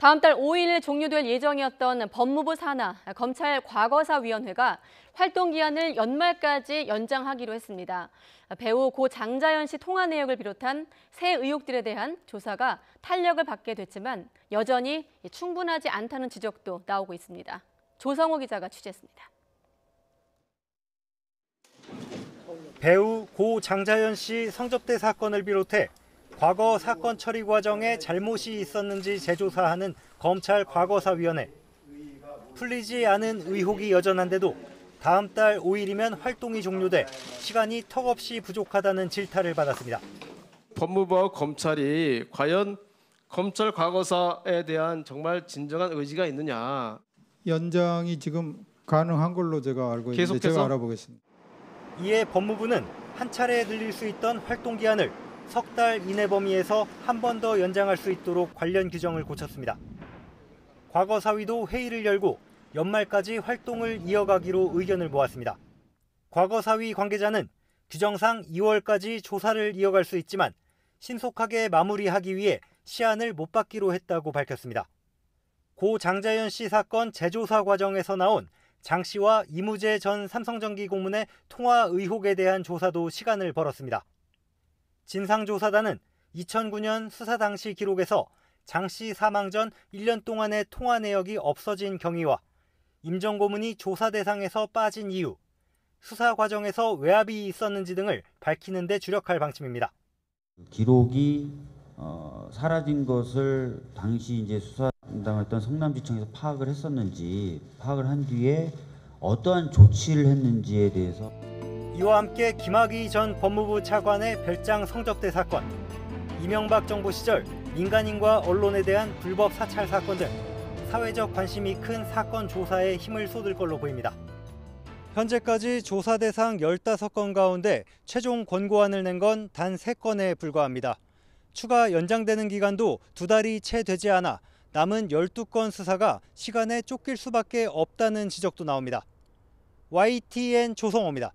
다음 달 5일 종료될 예정이었던 법무부 산하 검찰 과거사위원회가 활동 기한을 연말까지 연장하기로 했습니다. 배우 고 장자연 씨 통화 내역을 비롯한 새 의혹들에 대한 조사가 탄력을 받게 됐지만 여전히 충분하지 않다는 지적도 나오고 있습니다. 조성호 기자가 취재했습니다. 배우 고 장자연 씨 성접대 사건을 비롯해 과거 사건 처리 과정에 잘못이 있었는지 재조사하는 검찰 과거사위원회. 풀리지 않은 의혹이 여전한데도 다음 달 5일이면 활동이 종료돼 시간이 턱없이 부족하다는 질타를 받았습니다. 법무부와 검찰이 과연 검찰 과거사에 대한 정말 진정한 의지가 있느냐. 연장이 지금 가능한 걸로 제가 알고 있는데 계속해서? 제가 알아보겠습니다. 이에 법무부는 한 차례 늘릴 수 있던 활동 기한을 석 달 이내 범위에서 한 번 더 연장할 수 있도록 관련 규정을 고쳤습니다. 과거사위도 회의를 열고 연말까지 활동을 이어가기로 의견을 모았습니다. 과거사위 관계자는 규정상 2월까지 조사를 이어갈 수 있지만 신속하게 마무리하기 위해 시한을 못 받기로 했다고 밝혔습니다. 고 장자연 씨 사건 재조사 과정에서 나온 장 씨와 이무재 전 삼성전기 고문의 통화 의혹에 대한 조사도 시간을 벌었습니다. 진상조사단은 2009년 수사 당시 기록에서 장 씨 사망 전 1년 동안의 통화 내역이 없어진 경위와 임 전 고문이 조사 대상에서 빠진 이유, 수사 과정에서 외압이 있었는지 등을 밝히는 데 주력할 방침입니다. 기록이 사라진 것을 당시 이제 수사 담당했던 성남지청에서 파악을 했었는지, 파악을 한 뒤에 어떠한 조치를 했는지에 대해서. 이와 함께 김학의 전 법무부 차관의 별장 성접대 사건, 이명박 정부 시절 민간인과 언론에 대한 불법 사찰 사건 등 사회적 관심이 큰 사건 조사에 힘을 쏟을 걸로 보입니다. 현재까지 조사 대상 15건 가운데 최종 권고안을 낸 건 단 3건에 불과합니다. 추가 연장되는 기간도 2달이 채 되지 않아 남은 12건 수사가 시간에 쫓길 수밖에 없다는 지적도 나옵니다. YTN 조성호입니다.